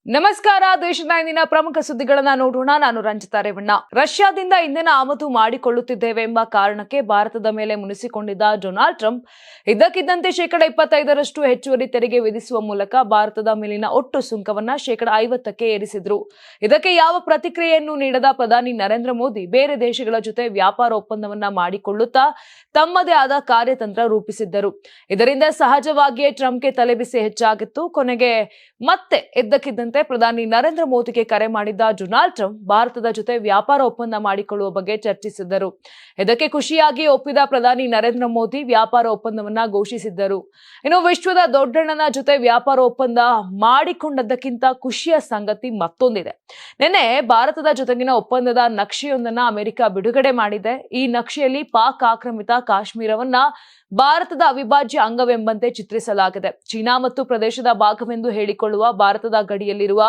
ನಮಸ್ಕಾರ. ದೇಶದ ಇಂದಿನ ಪ್ರಮುಖ ಸುದ್ದಿಗಳನ್ನ ನೋಡೋಣ. ನಾನು ರಂಜಿತಾ ರೇವಣ್ಣ. ರಷ್ಯಾದಿಂದ ಇಂಧನ ಆಮದು ಮಾಡಿಕೊಳ್ಳುತ್ತಿದ್ದೇವೆ ಎಂಬ ಕಾರಣಕ್ಕೆ ಭಾರತದ ಮೇಲೆ ಮುನಿಸಿಕೊಂಡಿದ್ದ ಡೊನಾಲ್ಡ್ ಟ್ರಂಪ್ ಇದ್ದಕ್ಕಿದ್ದಂತೆ ಶೇಕಡ 25ರಷ್ಟು ಹೆಚ್ಚುವರಿ ತೆರಿಗೆ ವಿಧಿಸುವ ಮೂಲಕ ಭಾರತದ ಮೇಲಿನ ಒಟ್ಟು ಸುಂಕವನ್ನ ಶೇಕಡ 50ಕ್ಕೆ ಏರಿಸಿದ್ರು. ಇದಕ್ಕೆ ಯಾವ ಪ್ರತಿಕ್ರಿಯೆಯನ್ನು ನೀಡದ ಪ್ರಧಾನಿ ನರೇಂದ್ರ ಮೋದಿ ಬೇರೆ ದೇಶಗಳ ಜೊತೆ ವ್ಯಾಪಾರ ಒಪ್ಪಂದವನ್ನ ಮಾಡಿಕೊಳ್ಳುತ್ತಾ ತಮ್ಮದೇ ಆದ ಕಾರ್ಯತಂತ್ರ ರೂಪಿಸಿದ್ದರು. ಇದರಿಂದ ಸಹಜವಾಗಿಯೇ ಟ್ರಂಪ್ಗೆ ತಲೆಬಿಸಿ ಹೆಚ್ಚಾಗಿತ್ತು. ಕೊನೆಗೆ ಮತ್ತೆ ಇದ್ದಕ್ಕಿದ್ದಂತೆ ಪ್ರಧಾನಿ ನರೇಂದ್ರ ಮೋದಿಗೆ ಕರೆ ಮಾಡಿದ್ದ ಡೊನಾಲ್ಡ್ ಟ್ರಂಪ್ ಭಾರತದ ಜೊತೆ ವ್ಯಾಪಾರ ಒಪ್ಪಂದ ಮಾಡಿಕೊಳ್ಳುವ ಬಗ್ಗೆ ಚರ್ಚಿಸಿದ್ದರು. ಇದಕ್ಕೆ ಖುಷಿಯಾಗಿ ಒಪ್ಪಿದ ಪ್ರಧಾನಿ ನರೇಂದ್ರ ಮೋದಿ ವ್ಯಾಪಾರ ಒಪ್ಪಂದವನ್ನ ಘೋಷಿಸಿದ್ದರು. ಇನ್ನು ವಿಶ್ವದ ದೊಡ್ಡಣ್ಣನ ಜೊತೆ ವ್ಯಾಪಾರ ಒಪ್ಪಂದ ಮಾಡಿಕೊಂಡದ್ದಕ್ಕಿಂತ ಖುಷಿಯ ಸಂಗತಿ ಮತ್ತೊಂದಿದೆ. ನಿನ್ನೆ ಭಾರತದ ಜೊತೆಗಿನ ಒಪ್ಪಂದದ ನಕ್ಷೆಯೊಂದನ್ನ ಅಮೆರಿಕ ಬಿಡುಗಡೆ ಮಾಡಿದೆ. ಈ ನಕ್ಷೆಯಲ್ಲಿ ಪಾಕ್ ಆಕ್ರಮಿತ ಕಾಶ್ಮೀರವನ್ನ ಭಾರತದ ಅವಿಭಾಜ್ಯ ಅಂಗವೆಂಬಂತೆ ಚಿತ್ರಿಸಲಾಗಿದೆ. ಚೀನಾ ಮತ್ತು ಪ್ರದೇಶದ ಭಾಗವೆಂದು ಹೇಳಿಕೊಳ್ಳುವ ಭಾರತದ ಗಡಿಯಲ್ಲಿರುವ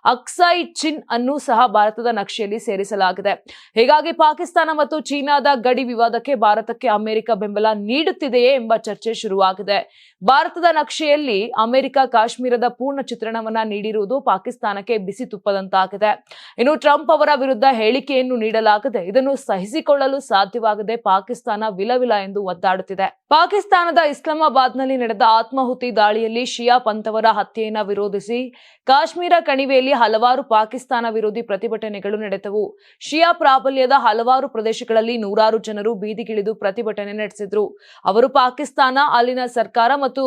ಅಕ್ಸಾಯ್ ಚಿನ್ ಅನ್ನು ಸಹ ಭಾರತದ ನಕ್ಷೆಯಲ್ಲಿ ಸೇರಿಸಲಾಗಿದೆ. ಹೀಗಾಗಿ ಪಾಕಿಸ್ತಾನ ಮತ್ತು ಚೀನಾದ ಗಡಿ ವಿವಾದಕ್ಕೆ ಭಾರತಕ್ಕೆ ಅಮೆರಿಕ ಬೆಂಬಲ ನೀಡುತ್ತಿದೆಯೇ ಎಂಬ ಚರ್ಚೆ ಶುರುವಾಗಿದೆ. ಭಾರತದ ನಕ್ಷೆಯಲ್ಲಿ ಅಮೆರಿಕ ಕಾಶ್ಮೀರದ ಪೂರ್ಣ ಚಿತ್ರಣವನ್ನ ನೀಡಿರುವುದು ಪಾಕಿಸ್ತಾನಕ್ಕೆ ಬಿಸಿ ತುಪ್ಪದಂತಾಗಿದೆ. ಇನ್ನು ಟ್ರಂಪ್ ಅವರ ವಿರುದ್ಧ ಹೇಳಿಕೆಯನ್ನು ನೀಡಲಾಗದೆ ಇದನ್ನು ಸಹಿಸಿಕೊಳ್ಳಲು ಸಾಧ್ಯವಾಗದೆ ಪಾಕಿಸ್ತಾನ ವಿಲವಿಲ ಎಂದು ಒದ್ದಾಡುತ್ತಿದೆ. ಪಾಕಿಸ್ತಾನದ ಇಸ್ಲಾಮಾಬಾದ್ನಲ್ಲಿ ನಡೆದ ಆತ್ಮಾಹುತಿ ದಾಳಿಯಲ್ಲಿ ಶಿಯಾ ಪಂಥವರ ಹತ್ಯೆಯನ್ನು ವಿರೋಧಿಸಿ ಕಾಶ್ಮೀರ ಕಣಿವೆಯಲ್ಲಿ ಹಲವಾರು ಪಾಕಿಸ್ತಾನ ವಿರೋಧಿ ಪ್ರತಿಭಟನೆಗಳು ನಡೆದವು. ಶಿಯಾ ಪ್ರಾಬಲ್ಯದ ಹಲವಾರು ಪ್ರದೇಶಗಳಲ್ಲಿ ನೂರಾರು ಜನರು ಬೀದಿಗಿಳಿದು ಪ್ರತಿಭಟನೆ ನಡೆಸಿದ್ರು. ಅವರು ಪಾಕಿಸ್ತಾನ, ಅಲ್ಲಿನ ಸರ್ಕಾರ ಮತ್ತು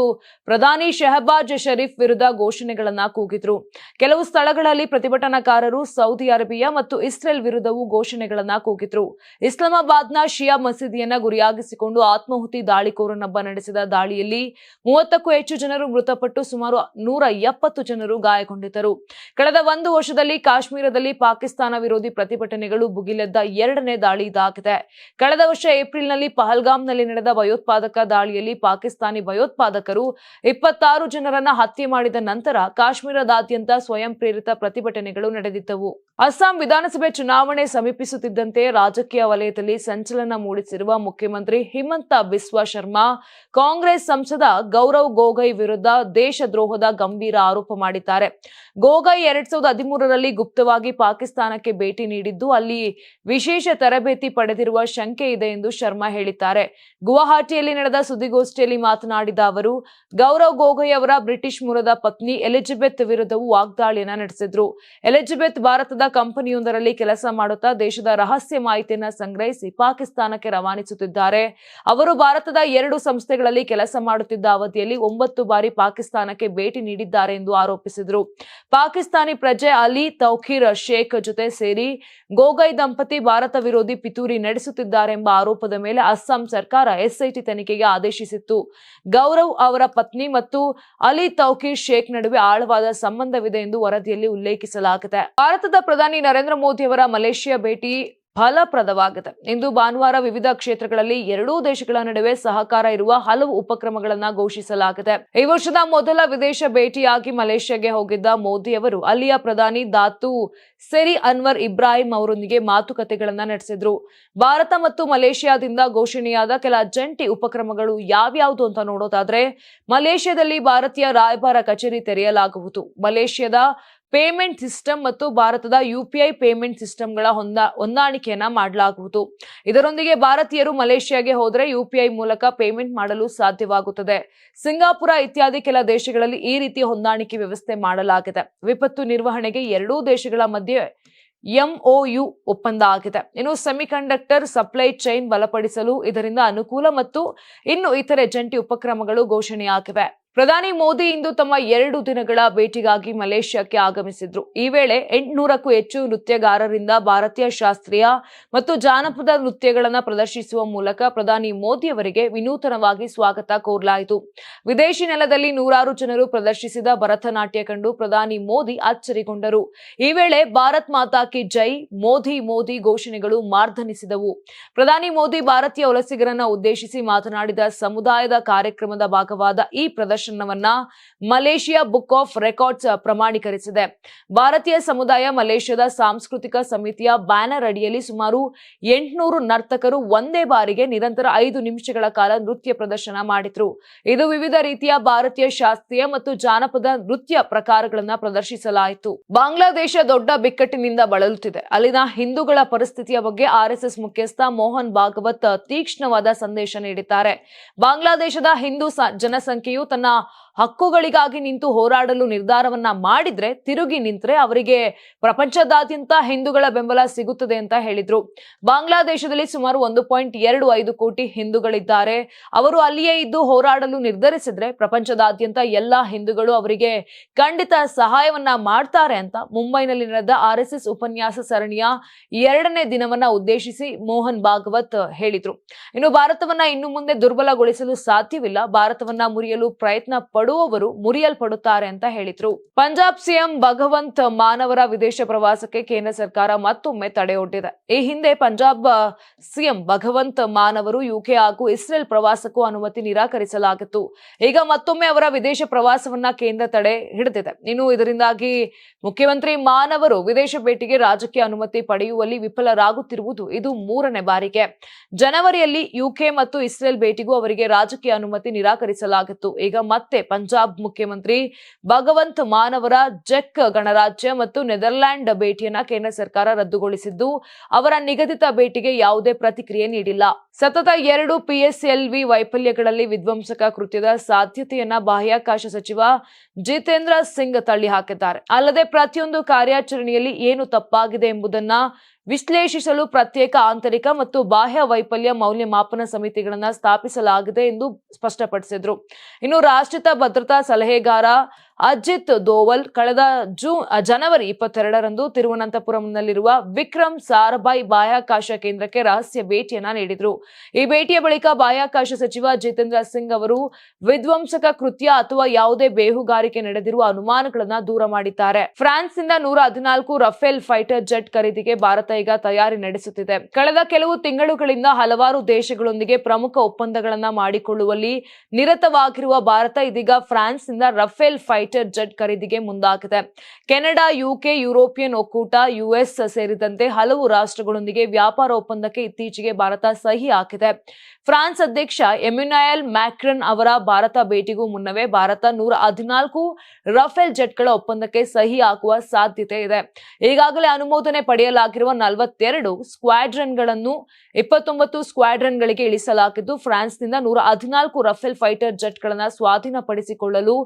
ಪ್ರಧಾನಿ ಶೆಹಬಾಜ್ ಶರೀಫ್ ವಿರುದ್ಧ ಘೋಷಣೆಗಳನ್ನ ಕೂಗಿದ್ರು. ಕೆಲವು ಸ್ಥಳಗಳಲ್ಲಿ ಪ್ರತಿಭಟನಾಕಾರರು ಸೌದಿ ಅರೇಬಿಯಾ ಮತ್ತು ಇಸ್ರೇಲ್ ವಿರುದ್ಧವೂ ಘೋಷಣೆಗಳನ್ನ ಕೂಗಿದ್ರು. ಇಸ್ಲಾಮಾಬಾದ್ನ ಶಿಯಾ ಮಸೀದಿಯನ್ನ ಗುರಿಯಾಗಿಸಿಕೊಂಡು ಆತ್ಮಾಹುತಿ ದಾಳಿಕೋರನೊಬ್ಬ ನಡೆಸಿದ ದಾಳಿಯಲ್ಲಿ 30ಕ್ಕೂ ಹೆಚ್ಚು ಜನರು ಮೃತಪಟ್ಟು ಸುಮಾರು 170 ಜನರು ಗಾಯಗೊಂಡಿದ್ದರು. ಕಳೆದ ಒಂದು ವರ್ಷದಲ್ಲಿ ಕಾಶ್ಮೀರದಲ್ಲಿ ಪಾಕಿಸ್ತಾನ ವಿರೋಧಿ ಪ್ರತಿಭಟನೆಗಳು ಭುಗಿಲೆದ್ದ 2ನೇ ದಾಳಿ ಇದಾಗಿದೆ. ಕಳೆದ ವರ್ಷ ಏಪ್ರಿಲ್ನಲ್ಲಿ ಪಹಲ್ಗಾಮ್ನಲ್ಲಿ ನಡೆದ ಭಯೋತ್ಪಾದಕ ದಾಳಿಯಲ್ಲಿ ಪಾಕಿಸ್ತಾನಿ ಭಯೋತ್ಪಾದಕರು 26 ಜನರನ್ನ ಹತ್ಯೆ ಮಾಡಿದ ನಂತರ ಕಾಶ್ಮೀರದಾದ್ಯಂತ ಸ್ವಯಂ ಪ್ರೇರಿತ ಪ್ರತಿಭಟನೆಗಳು ನಡೆದಿದ್ದವು. ಅಸ್ಸಾಂ ವಿಧಾನಸಭೆ ಚುನಾವಣೆ ಸಮೀಪಿಸುತ್ತಿದ್ದಂತೆ ರಾಜಕೀಯ ವಲಯದಲ್ಲಿ ಸಂಚಲನ ಮೂಡಿಸಿರುವ ಮುಖ್ಯಮಂತ್ರಿ ಹಿಮಂತ ಬಿಸ್ವಾ ಶರ್ಮಾ ಕಾಂಗ್ರೆಸ್ ಸಂಸದ ಗೌರವ್ ಗೊಗೊಯ್ ವಿರುದ್ಧ ದೇಶದ್ರೋಹದ ಗಂಭೀರ ಆರೋಪ ಮಾಡಿದ್ದಾರೆ. ಗೊಗೊಯ್ 2013ರಲ್ಲಿ ಗುಪ್ತವಾಗಿ ಪಾಕಿಸ್ತಾನಕ್ಕೆ ಭೇಟಿ ನೀಡಿದ್ದು ಅಲ್ಲಿ ವಿಶೇಷ ತರಬೇತಿ ಪಡೆದಿರುವ ಶಂಕೆ ಇದೆ ಎಂದು ಶರ್ಮಾ ಹೇಳಿದ್ದಾರೆ. ಗುವಾಹಟಿಯಲ್ಲಿ ನಡೆದ ಸುದ್ದಿಗೋಷ್ಠಿಯಲ್ಲಿ ಮಾತನಾಡಿದ ಅವರು, ಗೌರವ್ ಗೊಗೊಯ್ ಅವರ ಬ್ರಿಟಿಷ್ ಮೂಲದ ಪತ್ನಿ ಎಲಿಜಬೆತ್ ವಿರುದ್ಧವೂ ವಾಗ್ದಾಳಿಯನ್ನ ನಡೆಸಿದ್ರು. ಎಲಿಜಬೆತ್ ಭಾರತದ ಕಂಪನಿಯೊಂದರಲ್ಲಿ ಕೆಲಸ ಮಾಡುತ್ತಾ ದೇಶದ ರಹಸ್ಯ ಮಾಹಿತಿಯನ್ನ ಸಂಗ್ರಹಿಸಿ ಪಾಕಿಸ್ತಾನಕ್ಕೆ ರವಾನಿಸುತ್ತಿದ್ದಾರೆ. ಅವರು ಭಾರತದ 2 ಸಂಸ್ಥೆಗಳಲ್ಲಿ ಕೆಲಸ ಮಾಡುತ್ತಿದ್ದ ಅವಧಿಯಲ್ಲಿ 9 ಬಾರಿ ಪಾಕಿಸ್ತಾನಕ್ಕೆ ಭೇಟಿ ನೀಡಿದ್ದಾರೆ ಎಂದು ಆರೋಪಿಸಿದರು. ಪಾಕಿಸ್ತಾನಿ ಪ್ರಜೆ ಅಲಿ ತೌಖೀರ್ ಶೇಖ್ ಜೊತೆ ಸೇರಿ ಗೊಗೊಯ್ ದಂಪತಿ ಭಾರತ ವಿರೋಧಿ ಪಿತೂರಿ ನಡೆಸುತ್ತಿದ್ದಾರೆ ಎಂಬ ಆರೋಪದ ಮೇಲೆ ಅಸ್ಸಾಂ ಸರ್ಕಾರ ಎಸ್ಐಟಿ ತನಿಖೆಗೆ ಆದೇಶಿಸಿತ್ತು. ಗೌರವ್ ಅವರ ಪತ್ನಿ ಮತ್ತು ಅಲಿ ತೌಖೀರ್ ಶೇಖ್ ನಡುವೆ ಆಳವಾದ ಸಂಬಂಧವಿದೆ ಎಂದು ವರದಿಯಲ್ಲಿ ಉಲ್ಲೇಖಿಸಲಾಗಿದೆ. ಭಾರತದ ಪ್ರಧಾನಿ ನರೇಂದ್ರ ಮೋದಿ ಅವರ ಮಲೇಷ್ಯಾ ಭೇಟಿ ಫಲಪ್ರದವಾಗಿದೆ. ಇಂದು ಭಾನುವಾರ ವಿವಿಧ ಕ್ಷೇತ್ರಗಳಲ್ಲಿ ಎರಡೂ ದೇಶಗಳ ನಡುವೆ ಸಹಕಾರ ಇರುವ ಹಲವು ಉಪಕ್ರಮಗಳನ್ನು ಘೋಷಿಸಲಾಗಿದೆ. ಈ ವರ್ಷದ ಮೊದಲ ವಿದೇಶ ಭೇಟಿಯಾಗಿ ಮಲೇಷ್ಯಾಗೆ ಹೋಗಿದ್ದ ಮೋದಿ ಅವರು ಅಲ್ಲಿಯ ಪ್ರಧಾನಿ ದಾತು ಸೆರಿ ಅನ್ವರ್ ಇಬ್ರಾಹಿಂ ಅವರೊಂದಿಗೆ ಮಾತುಕತೆಗಳನ್ನ ನಡೆಸಿದ್ರು. ಭಾರತ ಮತ್ತು ಮಲೇಷ್ಯಾದಿಂದ ಘೋಷಣೆಯಾದ ಕೆಲ ಜಂಟಿ ಉಪಕ್ರಮಗಳು ಯಾವ್ಯಾವುದು ಅಂತ ನೋಡೋದಾದ್ರೆ, ಮಲೇಷ್ಯಾದಲ್ಲಿ ಭಾರತೀಯ ರಾಯಭಾರ ಕಚೇರಿ ತೆರೆಯಲಾಗುವುದು. ಮಲೇಷ್ಯಾದ ಪೇಮೆಂಟ್ ಸಿಸ್ಟಮ್ ಮತ್ತು ಭಾರತದ ಯುಪಿಐ ಪೇಮೆಂಟ್ ಸಿಸ್ಟಮ್ಗಳ ಹೊಂದಾಣಿಕೆಯನ್ನ ಮಾಡಲಾಗುವುದು. ಇದರೊಂದಿಗೆ ಭಾರತೀಯರು ಮಲೇಷ್ಯಾಗೆ ಹೋದರೆ ಯುಪಿಐ ಮೂಲಕ ಪೇಮೆಂಟ್ ಮಾಡಲು ಸಾಧ್ಯವಾಗುತ್ತದೆ. ಸಿಂಗಾಪುರ ಇತ್ಯಾದಿ ಕೆಲ ದೇಶಗಳಲ್ಲಿ ಈ ರೀತಿಯ ಹೊಂದಾಣಿಕೆ ವ್ಯವಸ್ಥೆ ಮಾಡಲಾಗಿದೆ. ವಿಪತ್ತು ನಿರ್ವಹಣೆಗೆ ಎರಡೂ ದೇಶಗಳ ಮಧ್ಯೆ ಎಂಒಯು ಒಪ್ಪಂದ ಆಗಿದೆ. ಇನ್ನು ಸೆಮಿಕಂಡಕ್ಟರ್ ಸಪ್ಲೈ ಚೈನ್ ಬಲಪಡಿಸಲು ಇದರಿಂದ ಅನುಕೂಲ ಮತ್ತು ಇನ್ನು ಇತರೆ ಜಂಟಿ ಉಪಕ್ರಮಗಳು ಘೋಷಣೆಯಾಗಿವೆ. ಪ್ರಧಾನಿ ಮೋದಿ ಇಂದು ತಮ್ಮ 2 ದಿನಗಳ ಭೇಟಿಗಾಗಿ ಮಲೇಷ್ಯಾಕ್ಕೆ ಆಗಮಿಸಿದ್ರು. ಈ ವೇಳೆ 800ಕ್ಕೂ ಹೆಚ್ಚು ನೃತ್ಯಗಾರರಿಂದ ಭಾರತೀಯ ಶಾಸ್ತ್ರೀಯ ಮತ್ತು ಜಾನಪದ ನೃತ್ಯಗಳನ್ನು ಪ್ರದರ್ಶಿಸುವ ಮೂಲಕ ಪ್ರಧಾನಿ ಮೋದಿ ಅವರಿಗೆ ವಿನೂತನವಾಗಿ ಸ್ವಾಗತ ಕೋರಲಾಯಿತು. ವಿದೇಶಿ ನೆಲದಲ್ಲಿ ನೂರಾರು ಜನರು ಪ್ರದರ್ಶಿಸಿದ ಭರತನಾಟ್ಯ ಕಂಡು ಪ್ರಧಾನಿ ಮೋದಿ ಅಚ್ಚರಿಗೊಂಡರು. ಈ ವೇಳೆ ಭಾರತ್ ಮಾತಾ ಕಿ ಜೈ, ಮೋದಿ ಮೋದಿ ಘೋಷಣೆಗಳು ಮಾರ್ಧನಿಸಿದವು. ಪ್ರಧಾನಿ ಮೋದಿ ಭಾರತೀಯ ವಲಸಿಗರನ್ನ ಉದ್ದೇಶಿಸಿ ಮಾತನಾಡಿದ ಸಮುದಾಯದ ಕಾರ್ಯಕ್ರಮದ ಭಾಗವಾದ ಈ ಪ್ರದರ್ಶನ ಪ್ರದರ್ಶನವನ್ನ ಮಲೇಷಿಯಾ ಬುಕ್ ಆಫ್ ರೆಕಾರ್ಡ್ಸ್ ಪ್ರಮಾಣೀಕರಿಸಿದೆ. ಭಾರತೀಯ ಸಮುದಾಯ ಮಲೇಷ್ಯಾದ ಸಾಂಸ್ಕೃತಿಕ ಸಮಿತಿಯ ಬ್ಯಾನರ್ ಅಡಿಯಲ್ಲಿ ಸುಮಾರು 800 ನರ್ತಕರು ಒಂದೇ ಬಾರಿಗೆ ನಿರಂತರ 5 ನಿಮಿಷಗಳ ಕಾಲ ನೃತ್ಯ ಪ್ರದರ್ಶನ ಮಾಡಿದ್ರು. ಇದು ವಿವಿಧ ರೀತಿಯ ಭಾರತೀಯ ಶಾಸ್ತ್ರೀಯ ಮತ್ತು ಜಾನಪದ ನೃತ್ಯ ಪ್ರಕಾರಗಳನ್ನ ಪ್ರದರ್ಶಿಸಲಾಯಿತು. ಬಾಂಗ್ಲಾದೇಶ ದೊಡ್ಡ ಬಿಕ್ಕಟ್ಟಿನಿಂದ ಬಳಲುತ್ತಿದೆ. ಅಲ್ಲಿನ ಹಿಂದೂಗಳ ಪರಿಸ್ಥಿತಿಯ ಬಗ್ಗೆ ಆರ್ಎಸ್ಎಸ್ ಮುಖ್ಯಸ್ಥ ಮೋಹನ್ ಭಾಗವತ್ ತೀಕ್ಷ್ಣವಾದ ಸಂದೇಶ ನೀಡಿದ್ದಾರೆ. ಬಾಂಗ್ಲಾದೇಶದ ಹಿಂದೂ ಜನಸಂಖ್ಯೆಯು ತನ್ನ ಹಕ್ಕುಗಳಿಗಾಗಿ ನಿಂತು ಹೋರಾಡಲು ನಿರ್ಧಾರವನ್ನ ಮಾಡಿದ್ರೆ, ತಿರುಗಿ ನಿಂತ್ರೆ ಅವರಿಗೆ ಪ್ರಪಂಚದಾದ್ಯಂತ ಹಿಂದೂಗಳ ಬೆಂಬಲ ಸಿಗುತ್ತದೆ ಅಂತ ಹೇಳಿದ್ರು. ಬಾಂಗ್ಲಾದೇಶದಲ್ಲಿ ಸುಮಾರು 1.25 ಕೋಟಿ ಹಿಂದೂಗಳಿದ್ದಾರೆ. ಅವರು ಅಲ್ಲಿಯೇ ಇದ್ದು ಹೋರಾಡಲು ನಿರ್ಧರಿಸಿದ್ರೆ ಪ್ರಪಂಚದಾದ್ಯಂತ ಎಲ್ಲಾ ಹಿಂದೂಗಳು ಅವರಿಗೆ ಖಂಡಿತ ಸಹಾಯವನ್ನ ಮಾಡ್ತಾರೆ ಅಂತ ಮುಂಬೈನಲ್ಲಿ ನಡೆದ ಆರ್ಎಸ್ಎಸ್ ಉಪನ್ಯಾಸ ಸರಣಿಯ 2ನೇ ದಿನವನ್ನ ಉದ್ದೇಶಿಸಿ ಮೋಹನ್ ಭಾಗವತ್ ಹೇಳಿದ್ರು. ಇನ್ನು ಭಾರತವನ್ನ ಇನ್ನು ಮುಂದೆ ದುರ್ಬಲಗೊಳಿಸಲು ಸಾಧ್ಯವಿಲ್ಲ. ಭಾರತವನ್ನ ಮುರಿಯಲು ಪ್ರಯತ್ನ ಪಡುವವರು ಮುರಿಯಲ್ಪಡುತ್ತಾರೆ ಅಂತ ಹೇಳಿದ್ರು. ಪಂಜಾಬ್ ಸಿಎಂ ಭಗವಂತ್ ಮಾನ್ ಅವರ ವಿದೇಶ ಪ್ರವಾಸಕ್ಕೆ ಕೇಂದ್ರ ಸರ್ಕಾರ ಮತ್ತೊಮ್ಮೆ ತಡೆಯೊಡ್ಡಿದೆ. ಈ ಹಿಂದೆ ಪಂಜಾಬ್ ಸಿಎಂ ಭಗವಂತ್ ಮಾನ್ ಅವರು ಯುಕೆ ಹಾಗೂ ಇಸ್ರೇಲ್ ಪ್ರವಾಸಕ್ಕೂ ಅನುಮತಿ ನಿರಾಕರಿಸಲಾಗಿತ್ತು. ಈಗ ಮತ್ತೊಮ್ಮೆ ಅವರ ವಿದೇಶ ಪ್ರವಾಸವನ್ನ ಕೇಂದ್ರ ತಡೆ ಹಿಡಿದಿದೆ. ಇನ್ನು ಇದರಿಂದಾಗಿ ಮುಖ್ಯಮಂತ್ರಿ ಮಾನ್ ಅವರು ವಿದೇಶ ಭೇಟಿಗೆ ರಾಜಕೀಯ ಅನುಮತಿ ಪಡೆಯುವಲ್ಲಿ ವಿಫಲರಾಗುತ್ತಿರುವುದು ಇದು 3ನೇ ಬಾರಿಗೆ. ಜನವರಿಯಲ್ಲಿ ಯುಕೆ ಮತ್ತು ಇಸ್ರೇಲ್ ಭೇಟಿಗೂ ಅವರಿಗೆ ರಾಜಕೀಯ ಅನುಮತಿ ನಿರಾಕರಿಸಲಾಗಿತ್ತು. ಈಗ ಮತ್ತೆ ಪಂಜಾಬ್ ಮುಖ್ಯಮಂತ್ರಿ ಭಗವಂತ್ ಮಾನ್ ಅವರ ಚೆಕ್ ಗಣರಾಜ್ಯ ಮತ್ತು ನೆದರ್ಲ್ಯಾಂಡ್ ಭೇಟಿಯನ್ನ ಕೇಂದ್ರ ಸರ್ಕಾರ ರದ್ದುಗೊಳಿಸಿದ್ದು, ಅವರ ನಿಗದಿತ ಭೇಟಿಗೆ ಯಾವುದೇ ಪ್ರತಿಕ್ರಿಯೆ ನೀಡಿಲ್ಲ. ಸತತ 2 PSLV ವೈಫಲ್ಯಗಳಲ್ಲಿ ವಿಧ್ವಂಸಕ ಕೃತ್ಯದ ಸಾಧ್ಯತೆಯನ್ನ ಬಾಹ್ಯಾಕಾಶ ಸಚಿವ ಜಿತೇಂದ್ರ ಸಿಂಗ್ ತಳ್ಳಿ ಹಾಕಿದ್ದಾರೆ. ಅಲ್ಲದೆ ಪ್ರತಿಯೊಂದು ಕಾರ್ಯಾಚರಣೆಯಲ್ಲಿ ಏನು ತಪ್ಪಾಗಿದೆ ಎಂಬುದನ್ನ ವಿಶ್ಲೇಷಿಸಲು ಪ್ರತ್ಯೇಕ ಆಂತರಿಕ ಮತ್ತು ಬಾಹ್ಯ ವೈಫಲ್ಯ ಮೌಲ್ಯಮಾಪನ ಸಮಿತಿಗಳನ್ನ ಸ್ಥಾಪಿಸಲಾಗಿದೆ ಎಂದು ಸ್ಪಷ್ಟಪಡಿಸಿದ್ರು. ಇನ್ನು ರಾಷ್ಟ್ರೀಯ ಭದ್ರತಾ ಸಲಹೆಗಾರ ಅಜಿತ್ ದೋವಲ್ ಕಳೆದ ಜನವರಿ 22ರಂದು ತಿರುವನಂತಪುರಂನಲ್ಲಿರುವ ವಿಕ್ರಮ್ ಸಾರಾಭಾಯ್ ಬಾಹ್ಯಾಕಾಶ ಕೇಂದ್ರಕ್ಕೆ ರಹಸ್ಯ ಭೇಟಿಯನ್ನ ನೀಡಿದ್ರು. ಈ ಭೇಟಿಯ ಬಳಿಕ ಬಾಹ್ಯಾಕಾಶ ಸಚಿವ ಜಿತೇಂದ್ರ ಸಿಂಗ್ ಅವರು ವಿಧ್ವಂಸಕ ಕೃತ್ಯ ಅಥವಾ ಯಾವುದೇ ಬೇಹುಗಾರಿಕೆ ನಡೆದಿರುವ ಅನುಮಾನಗಳನ್ನ ದೂರ ಮಾಡಿದ್ದಾರೆ. ಫ್ರಾನ್ಸ್ನಿಂದ 114 ರಫೇಲ್ ಫೈಟರ್ ಜೆಟ್ ಖರೀದಿಗೆ ಭಾರತ ಈಗ ತಯಾರಿ ನಡೆಸುತ್ತಿದೆ. ಕಳೆದ ಕೆಲವು ತಿಂಗಳುಗಳಿಂದ ಹಲವಾರು ದೇಶಗಳೊಂದಿಗೆ ಪ್ರಮುಖ ಒಪ್ಪಂದಗಳನ್ನ ಮಾಡಿಕೊಳ್ಳುವಲ್ಲಿ ನಿರತವಾಗಿರುವ ಭಾರತ ಇದೀಗ ಫ್ರಾನ್ಸ್ನಿಂದ ರಫೇಲ್ ಫೈಟರ್ ಜೆಟ್ ಖರೀದಿಗೆ ಮುಂದಾಗಿದೆ. ಕೆನಡಾ, ಯುಕೆ, ಯುರೋಪಿಯನ್ ಒಕ್ಕೂಟ, ಯುಎಸ್ ಸೇರಿದಂತೆ ಹಲವು ರಾಷ್ಟ್ರಗಳೊಂದಿಗೆ ವ್ಯಾಪಾರ ಒಪ್ಪಂದಕ್ಕೆ ಇತ್ತೀಚೆಗೆ ಭಾರತ ಸಹಿ ಹಾಕಿದೆ. ಫ್ರಾನ್ಸ್ ಅಧ್ಯಕ್ಷ ಎಮ್ಯಾನ್ಯುಯಲ್ ಮ್ಯಾಕ್ರನ್ ಅವರ ಭಾರತ ಭೇಟಿಗೂ ಮುನ್ನವೇ ಭಾರತ 114 ರಫೇಲ್ ಜೆಟ್ಗಳ ಒಪ್ಪಂದಕ್ಕೆ ಸಹಿ ಹಾಕುವ ಸಾಧ್ಯತೆ ಇದೆ. ಈಗಾಗಲೇ ಅನುಮೋದನೆ ಪಡೆಯಲಾಗಿರುವ 42 ಸ್ಕ್ವಾಡ್ರನ್ಗಳನ್ನು 29 ಸ್ಕ್ವಾಡ್ರನ್ಗಳಿಗೆ ಇಳಿಸಲಾಗಿದ್ದು, ಫ್ರಾನ್ಸ್ನಿಂದ 114 ರಫೇಲ್ ಫೈಟರ್ ಜೆಟ್ಗಳನ್ನು ಸ್ವಾಧೀನಪಡಿಸಿಕೊಳ್ಳಲು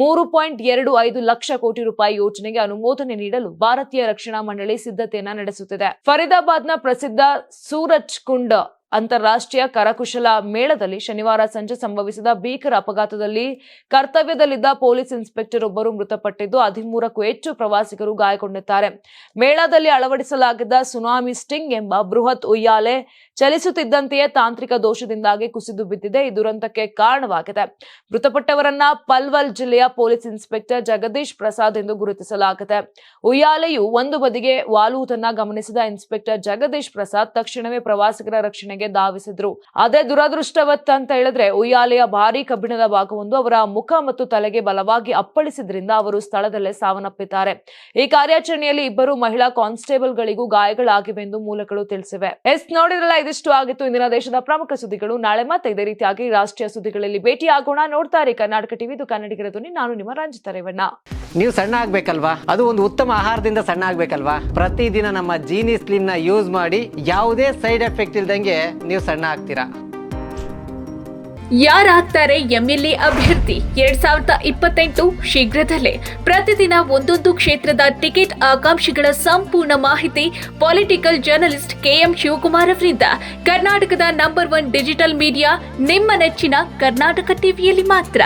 3.25 ಲಕ್ಷ ಕೋಟಿ ರೂಪಾಯಿ ಯೋಜನೆಗೆ ಅನುಮೋದನೆ ನೀಡಲು ಭಾರತೀಯ ರಕ್ಷಣಾ ಮಂಡಳಿ ಸಿದ್ಧತೆಯನ್ನ ನಡೆಸುತ್ತಿದೆ. ಫರೀದಾಬಾದ್ನ ಪ್ರಸಿದ್ಧ ಸೂರಜ್ ಕುಂಡ್ ಅಂತಾರಾಷ್ಟ್ರೀಯ ಕರಕುಶಲ ಮೇಳದಲ್ಲಿ ಶನಿವಾರ ಸಂಜೆ ಸಂಭವಿಸಿದ ಭೀಕರ ಅಪಘಾತದಲ್ಲಿ ಕರ್ತವ್ಯದಲ್ಲಿದ್ದ ಪೊಲೀಸ್ ಇನ್ಸ್ಪೆಕ್ಟರ್ ಒಬ್ಬರು ಮೃತಪಟ್ಟಿದ್ದು, 13ಕ್ಕೂ ಹೆಚ್ಚು ಪ್ರವಾಸಿಗರು ಗಾಯಗೊಂಡಿದ್ದಾರೆ. ಮೇಳದಲ್ಲಿ ಅಳವಡಿಸಲಾಗಿದ್ದ ಸುನಾಮಿ ಸ್ಟಿಂಗ್ ಎಂಬ ಬೃಹತ್ ಉಯ್ಯಾಲೆ ಚಲಿಸುತ್ತಿದ್ದಂತೆಯೇ ತಾಂತ್ರಿಕ ದೋಷದಿಂದಾಗಿ ಕುಸಿದು ಬಿದ್ದಿದೆ. ಈ ದುರಂತಕ್ಕೆ ಕಾರಣವಾಗಿದೆ. ಮೃತಪಟ್ಟವರನ್ನ ಪಲ್ವಲ್ ಜಿಲ್ಲೆಯ ಪೊಲೀಸ್ ಇನ್ಸ್ಪೆಕ್ಟರ್ ಜಗದೀಶ್ ಪ್ರಸಾದ್ ಎಂದು ಗುರುತಿಸಲಾಗಿದೆ. ಉಯ್ಯಾಲೆಯು ಒಂದು ಬದಿಗೆ ವಾಲುವುದನ್ನ ಗಮನಿಸಿದ ಇನ್ಸ್ಪೆಕ್ಟರ್ ಜಗದೀಶ್ ಪ್ರಸಾದ್ ತಕ್ಷಣವೇ ಪ್ರವಾಸಿಗರ ರಕ್ಷಣೆಗೆ ಧಾವಿಸಿದ್ರು. ಆದ್ರೆ ದುರದೃಷ್ಟವತ್ತ ಅಂತ ಹೇಳಿದ್ರೆ ಉಯ್ಯಾಲೆಯ ಭಾರೀ ಕಬ್ಬಿಣದ ಭಾಗವೊಂದು ಅವರ ಮುಖ ಮತ್ತು ತಲೆಗೆ ಬಲವಾಗಿ ಅಪ್ಪಳಿಸಿದ್ರಿಂದ ಅವರು ಸ್ಥಳದಲ್ಲೇ ಸಾವನ್ನಪ್ಪಿದ್ದಾರೆ. ಈ ಕಾರ್ಯಾಚರಣೆಯಲ್ಲಿ 2 ಮಹಿಳಾ ಕಾನ್ಸ್ಟೇಬಲ್ ಗಳಿಗೂ ಗಾಯಗಳಾಗಿವೆ ಎಂದು ಮೂಲಗಳು ತಿಳಿಸಿವೆ. ನೋಡಿದ್ರಲ್ಲ, ಇದಿಷ್ಟು ಆಗಿತ್ತು ಇಂದಿನ ದೇಶದ ಪ್ರಮುಖ ಸುದ್ದಿಗಳು. ನಾಳೆ ಮತ್ತೆ ಇದೇ ರೀತಿಯಾಗಿ ರಾಷ್ಟ್ರೀಯ ಸುದ್ದಿಗಳಲ್ಲಿ ಭೇಟಿಯಾಗೋಣ. ನೋಡ್ತಾರೆ ಕರ್ನಾಟಕ ಟಿವಿ, ಇದು ಕನ್ನಡಿಗರ ಧ್ವನಿ. ನಾನು ನಿಮ್ಮ ರಂಜಿತಾ ರೇವಣ್ಣ. ನೀವು ಸಣ್ಣ ಆಗ್ಬೇಕಲ್ವಾ? ಅದು ಒಂದು ಉತ್ತಮ ಆಹಾರದಿಂದ ಸಣ್ಣ ಆಗ್ಬೇಕಲ್ವಾ? ಪ್ರತಿದಿನ ನಮ್ಮ ಜೀನಿ ಸ್ಲಿಮ್ ನ ಯೂಸ್ ಮಾಡಿ ಯಾವುದೇ ಸೈಡ್ ಎಫೆಕ್ಟ್ ಇಲ್ದಂಗೆ ನೀವು ಸಣ್ಣ ಆಗ್ತೀರಾ. ಯಾರಾಗ್ತಾರೆ ಎಂಎಲ್ಎ ಅಭ್ಯರ್ಥಿ 2028 ಶೀಘ್ರದಲ್ಲೇ. ಪ್ರತಿದಿನ ಒಂದೊಂದು ಕ್ಷೇತ್ರದ ಟಿಕೆಟ್ ಆಕಾಂಕ್ಷಿಗಳ ಸಂಪೂರ್ಣ ಮಾಹಿತಿ ಪೊಲಿಟಿಕಲ್ ಜರ್ನಲಿಸ್ಟ್ KM ಶಿವಕುಮಾರ್ ಅವರಿಂದ. ಕರ್ನಾಟಕದ ನಂಬರ್ 1 ಡಿಜಿಟಲ್ ಮೀಡಿಯಾ ನಿಮ್ಮ ನೆಚ್ಚಿನ ಕರ್ನಾಟಕ ಟಿವಿಯಲ್ಲಿ ಮಾತ್ರ.